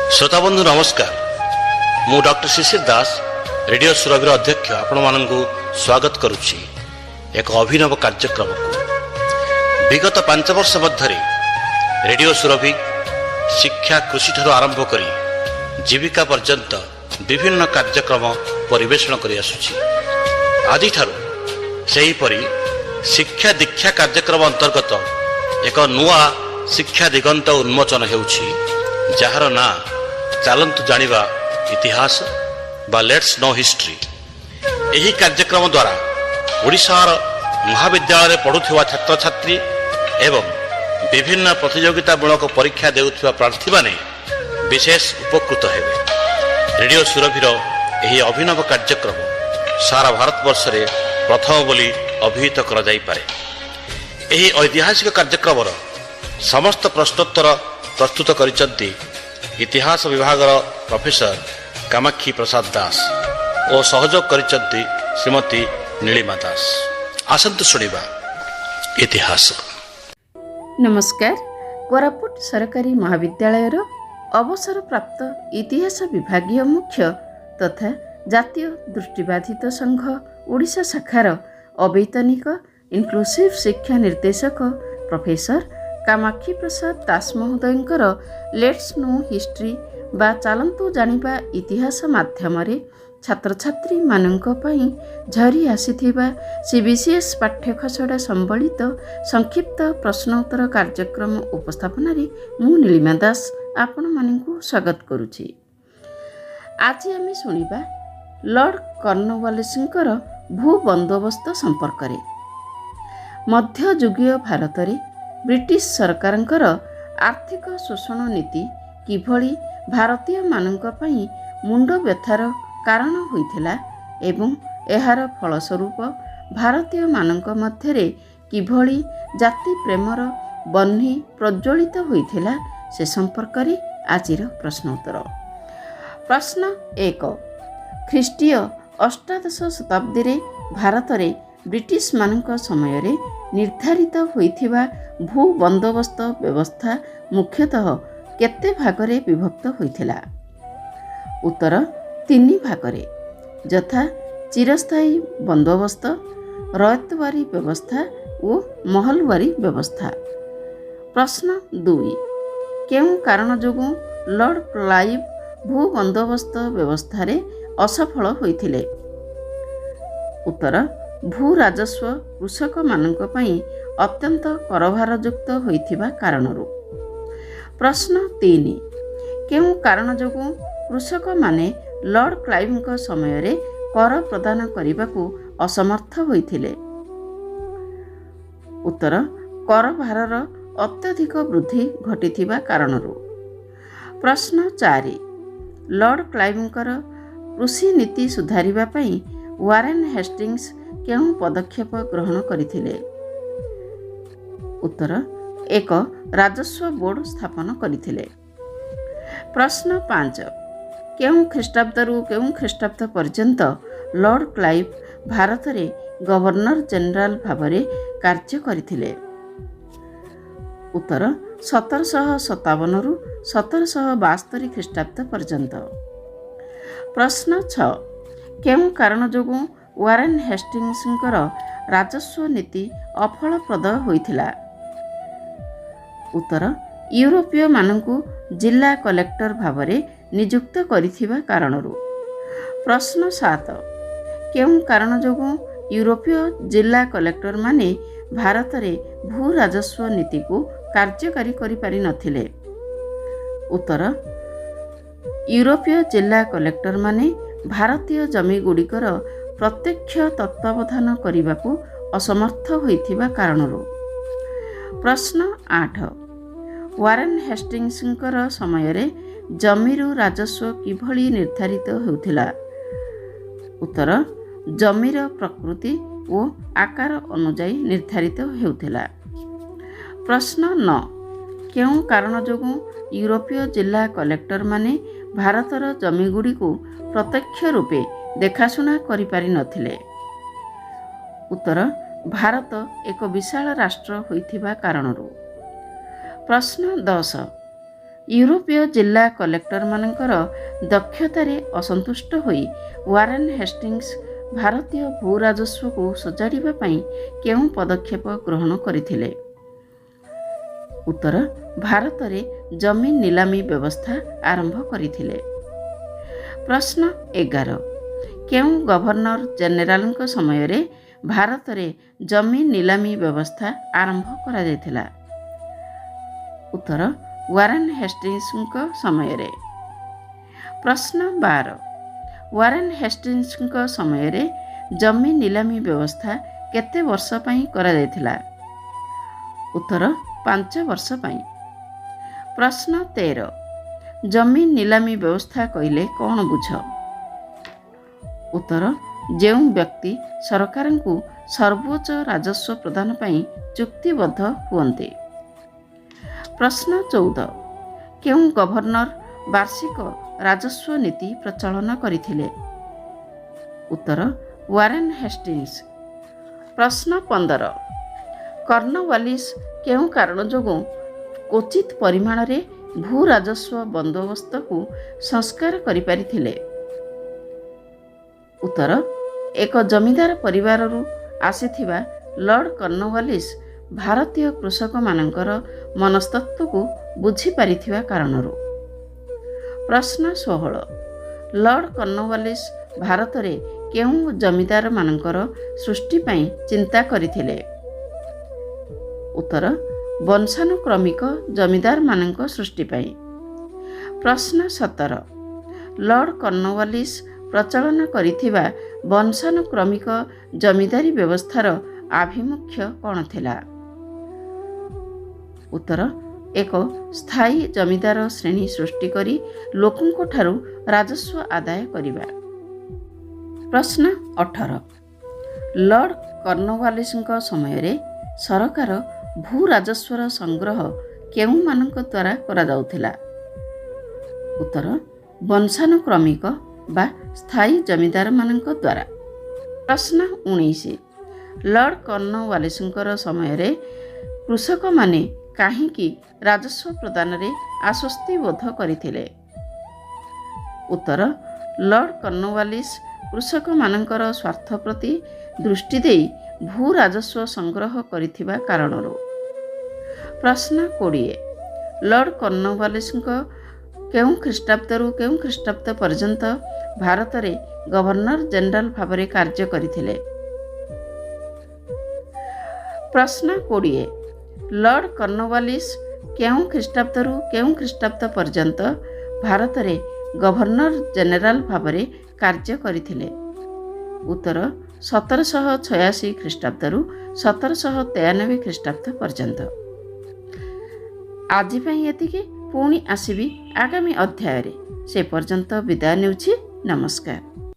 श्रोताबंधु नमस्कार। मु डॉक्टर शिशिर दास रेडियो सुरभि अध्यक्ष आपण मानक स्वागत करुच्ची एक अभिनव कार्यक्रम को। विगत 5 वर्ष मध्य रेडियो सुरभि शिक्षा कृषि ठार आरंभ करी जीविका पर्यंत विभिन्न कार्यक्रम परिवेषण करि आसुछि। आदि ठारू सेही परी शिक्षा दीक्षा कार्यक्रम अंतर्गत एक नुआ शिक्षा दिगंत उन्मोचन हेउछि, जार ना चलतु जानिबा इतिहास बा लेट्स नो हिस्ट्री। यही कार्यक्रम द्वारा ओडिशार महाविद्यालय पढ़ुथिबा छात्र छात्री एवं विभिन्न प्रतियोगितामूलक परीक्षा देउथिबा प्रार्थी माने विशेष उपकृत हेबे। रेडियो सुरभिर यही अभिनव कार्यक्रम सारा भारतवर्ष रे प्रथम बोली अभिहित करा जाई पारे। यही ऐतिहासिक कार्यक्रम समस्त प्रश्नोत्तर प्रस्तुत करिसंती इतिहास विभाग प्रोफेसर कामाक्षी प्रसाद दास और सहयोग करिसंती श्रीमती नीलिमा दास। आसंतु सुनिबा इतिहास। नमस्कार। कोरापुट सरकारी महाविद्यालय अवसर प्राप्त इतिहास विभागीय मुख्य तथा जातीय दृष्टिबाधित संघ ओडिशा शाखार अवैतनिक इनक्लूसिव शिक्षा निर्देशक प्रोफेसर कामाक्षी प्रसाद दास महोदयंकर लेट्स नो हिस्ट्री बा चलतु जानिबा इतिहास माध्यमरे छात्र छात्री माननक पई झरी आसीथिबा सीबीसीएस पाठ्यखसड़ा संबलित संक्षिप्त प्रश्नोत्तर कार्यक्रम उपस्थापन मु नीलिमा दास आपण माननकु स्वागत करुछि। आज आमे सुनिबा लॉर्ड कॉर्नवालिसंकर भू बंदोबस्त संपर्क रे। मध्ययुगीय भारत रे ब्रिटिश सरकारंकर आर्थिक शोषण नीति किभली भारतीय माननक पई मुंड व्यथार कारण होइथिला एवं एहार फलस्वरूप भारतीय माननक मध्यरे किभली जाति प्रेमर बन्ही प्रज्वलित होइथिला से संपर्क रे आजिर प्रश्नोत्तर। प्रश्न 1। ख्रीष्टीय अष्टादश शताब्दी रे भारत रे ब्रिटिश माननक समय रे निर्धारित होइथिबा भू बंदोबस्त व्यवस्था मुख्यतः केते भागरे विभक्त होइथिला? उत्तर 3 भागरे, यथा चिरस्थायी बंदोबस्त, रयतवारी व्यवस्था और महलवारी व्यवस्था। प्रश्न 2। केउं कारण जोगु लॉर्ड क्लाइव भू बंदोबस्त व्यवस्था रे असफल होइथिले? उत्तर भू राजस्व कृषक माननक पई अत्यंत करभारयुक्त होइथिबा कारणरू। प्रश्न 3। केउं कारण जोगु कृषक माने लॉर्ड क्लाइवଙ୍କ समय रे कर प्रदान करिबाकू असमर्थ होइथिले? उत्तर कर भारर अत्यधिक वृद्धि घटिथिबा कारणरू। प्रश्न 4। लॉर्ड क्लाइवଙ୍କର कृषि नीति सुधारिबा पई वारेन हेस्टिंग्स केउं पदक्षेप ग्रहण करिथिले? उत्तर एक राजस्व बोर्ड स्थापन करिथिले। प्रश्न 5। केउं ख्रीष्टाब्दरू केउं ख्रीष्टाब्द पर्यंत लॉर्ड क्लाइव भारत रे गवर्नर जनरल भावरे कार्य करिथिले? उत्तर 1757 रु 1772 ख्रीष्टाब्द पर्यंत। प्रश्न 6। केउं कारण जोगु वारेन हेस्टिंग्सଙ୍କର राजस्व नीति अफलप्रद होइथिला? उत्तर यूरोपीय माननकु जिला कलेक्टर भावरे नियुक्त करिथिबा कारणरू। प्रश्न 7। केउं कारण जोगु यूरोपीय जिला कलेक्टर माने भारत रे भू राजस्व नीति को कार्यकारी करि पारि नथिले? उत्तर यूरोपीय जिला कलेक्टर माने भारतीय जमी गुड़िकर प्रत्यक्ष तत्वावधान करिबाकू असमर्थ होइथिबा कारणरू। प्रश्न 8। वारेन हेस्टिंग्सଙ୍କର समय रे जमीरू राजस्व किभली निर्धारित हेउथिला? उत्तर जमीर प्रकृति और आकार अनुଯାୟୀ निर्धारित हेउथिला। प्रश्न 9। केउं कारण जोगु यूरोपीय जिला कलेक्टर माने भारतर जमीगुड़ी को प्रत्यक्ष रूपे देखाशुना करि पारि नथिले? उत्तर भारत एक विशाल राष्ट्र होइथिबा कारणरू। प्रश्न 10। ୟୁରୋପୀୟ ଜିଲ୍ଲା କଲେକ୍ଟରମାନଙ୍କର ଦକ୍ଷତାରେ ଅସନ୍ତୁଷ୍ଟ ହୋଇ ୱାରେନ୍ ହେଷ୍ଟିଙ୍ଗସ୍ ଭାରତୀୟ ଭୂ ରାଜସ୍ୱକୁ ସଜାଡ଼ିବା ପାଇଁ କେଉଁ ପଦକ୍ଷେପ ଗ୍ରହଣ କରିଥିଲେ? ଉତ୍ତର, ଭାରତରେ ଜମି ନିଲାମୀ ବ୍ୟବସ୍ଥା ଆରମ୍ଭ କରିଥିଲେ। ପ୍ରଶ୍ନ 11, କେଉଁ ଗଭର୍ଣ୍ଣର ଜେନେରାଲଙ୍କ ସମୟରେ ଭାରତରେ ଜମି ନିଲାମୀ ବ୍ୟବସ୍ଥା ଆରମ୍ଭ କରାଯାଇଥିଲା? ଉତ୍ତର, ୱାରେନ୍ ହେଷ୍ଟିଙ୍ଗସ୍ଙ୍କ ସମୟରେ। ପ୍ରଶ୍ନ 12, ୱାରେନ୍ ହେଷ୍ଟିଙ୍ଗସ୍ଙ୍କ ସମୟରେ ଜମି ନିଲାମୀ ବ୍ୟବସ୍ଥା କେତେ ବର୍ଷ ପାଇଁ କରାଯାଇଥିଲା? ଉତ୍ତର, 5 ବର୍ଷ ପାଇଁ। ପ୍ରଶ୍ନ 13, ଜମି ନିଲାମୀ ବ୍ୟବସ୍ଥା କହିଲେ କ'ଣ ବୁଝ? ଉତ୍ତର, ଯେଉଁ ବ୍ୟକ୍ତି ସରକାରଙ୍କୁ ସର୍ବୋଚ୍ଚ ରାଜସ୍ୱ ପ୍ରଦାନ ପାଇଁ ଚୁକ୍ତିବଦ୍ଧ ହୁଅନ୍ତି। ପ୍ରଶ୍ନ 14, କେଉଁ ଗଭର୍ଣ୍ଣର ବାର୍ଷିକ ରାଜସ୍ୱ ନୀତି ପ୍ରଚଳନ କରିଥିଲେ? ଉତ୍ତର, ୱାରେନ୍ ହେଷ୍ଟିଙ୍ଗସ୍। ପ୍ରଶ୍ନ 15, କର୍ଣ୍ଣୱାଲିସ୍ କେଉଁ କାରଣ ଯୋଗୁଁ କ୍ୱଚିତ ପରିମାଣରେ ଭୂ ରାଜସ୍ୱ ବନ୍ଦୋବସ୍ତକୁ ସଂସ୍କାର କରିପାରିଥିଲେ? ଉତ୍ତର, ଏକ ଜମିଦାର ପରିବାରରୁ ଆସିଥିବା ଲର୍ଡ କର୍ଣ୍ଣୱାଲିସ୍ ଭାରତୀୟ କୃଷକମାନଙ୍କର ମନସ୍ତତ୍ୱକୁ ବୁଝିପାରିଥିବା କାରଣରୁ। ପ୍ରଶ୍ନ 16, ଲର୍ଡ କର୍ଣ୍ଣୱାଲିସ୍ ଭାରତରେ କେଉଁ ଜମିଦାରମାନଙ୍କର ସୃଷ୍ଟି ପାଇଁ ଚିନ୍ତା କରିଥିଲେ? ଉତ୍ତର, ବଂଶାନୁକ୍ରମିକ ଜମିଦାରମାନଙ୍କ ସୃଷ୍ଟି ପାଇଁ। ପ୍ରଶ୍ନ 17, ଲର୍ଡ କର୍ଣ୍ଣୱାଲିସ୍ ପ୍ରଚଳନ କରିଥିବା ବଂଶାନୁକ୍ରମିକ ଜମିଦାରୀ ବ୍ୟବସ୍ଥାର ଆଭିମୁଖ୍ୟ କ'ଣ ଥିଲା? ଉତ୍ତର, ଏକ ସ୍ଥାୟୀ ଜମିଦାର ଶ୍ରେଣୀ ସୃଷ୍ଟି କରି ଲୋକଙ୍କଠାରୁ ରାଜସ୍ୱ ଆଦାୟ କରିବା। ପ୍ରଶ୍ନ 18, ଲର୍ଡ କର୍ଣ୍ଣୱାଲିସ୍ଙ୍କ ସମୟରେ ସରକାର ଭୂ ରାଜସ୍ୱର ସଂଗ୍ରହ କେଉଁମାନଙ୍କ ଦ୍ୱାରା କରାଯାଉଥିଲା? ଉତ୍ତର, ବଂଶାନୁକ୍ରମିକ ବା ସ୍ଥାୟୀ ଜମିଦାରମାନଙ୍କ ଦ୍ୱାରା। ପ୍ରଶ୍ନ 19, ଲର୍ଡ କର୍ଣ୍ଣୱାଲିସ୍ଙ୍କର ସମୟରେ କୃଷକମାନେ କାହିଁକି ରାଜସ୍ୱ ପ୍ରଦାନରେ ଆଶ୍ୱସ୍ତି ବୋଧ କରିଥିଲେ? ଉତ୍ତର, ଲର୍ଡ କର୍ଣ୍ଣୱାଲିସ୍ କୃଷକମାନଙ୍କର ସ୍ୱାର୍ଥ ପ୍ରତି ଦୃଷ୍ଟି ଦେଇ ଭୂ ରାଜସ୍ୱ ସଂଗ୍ରହ କରିଥିବା କାରଣରୁ। ପ୍ରଶ୍ନ 20, ଲର୍ଡ କର୍ଣ୍ଣୱାଲିସ୍ଙ୍କ କେଉଁ ଖ୍ରୀଷ୍ଟାବ୍ଦରୁ କେଉଁ ଖ୍ରୀଷ୍ଟାବ୍ଦ ପର୍ଯ୍ୟନ୍ତ ଭାରତରେ ଗଭର୍ଣ୍ଣର ଜେନେରାଲ ଭାବରେ କାର୍ଯ୍ୟ କରିଥିଲେ? ପ୍ରଶ୍ନ 20, ଲର୍ଡ କର୍ଣ୍ଣୱାଲିସ୍ କେଉଁ ଖ୍ରୀଷ୍ଟାବ୍ଦରୁ କେଉଁ ଖ୍ରୀଷ୍ଟାବ୍ଦ ପର୍ଯ୍ୟନ୍ତ ଭାରତରେ ଗଭର୍ଣ୍ଣର ଜେନେରାଲ ଭାବରେ କାର୍ଯ୍ୟ କରିଥିଲେ? ଉତ୍ତର, 1786 ଖ୍ରୀଷ୍ଟାବ୍ଦରୁ 1793 ଖ୍ରୀଷ୍ଟାବ୍ଦ ପର୍ଯ୍ୟନ୍ତ। ଆଜି ପାଇଁ ଏତିକି। ପୁଣି ଆସିବି ଆଗାମୀ ଅଧ୍ୟାୟରେ। ସେ ପର୍ଯ୍ୟନ୍ତ ବିଦାୟ ନେଉଛି। ନମସ୍କାର।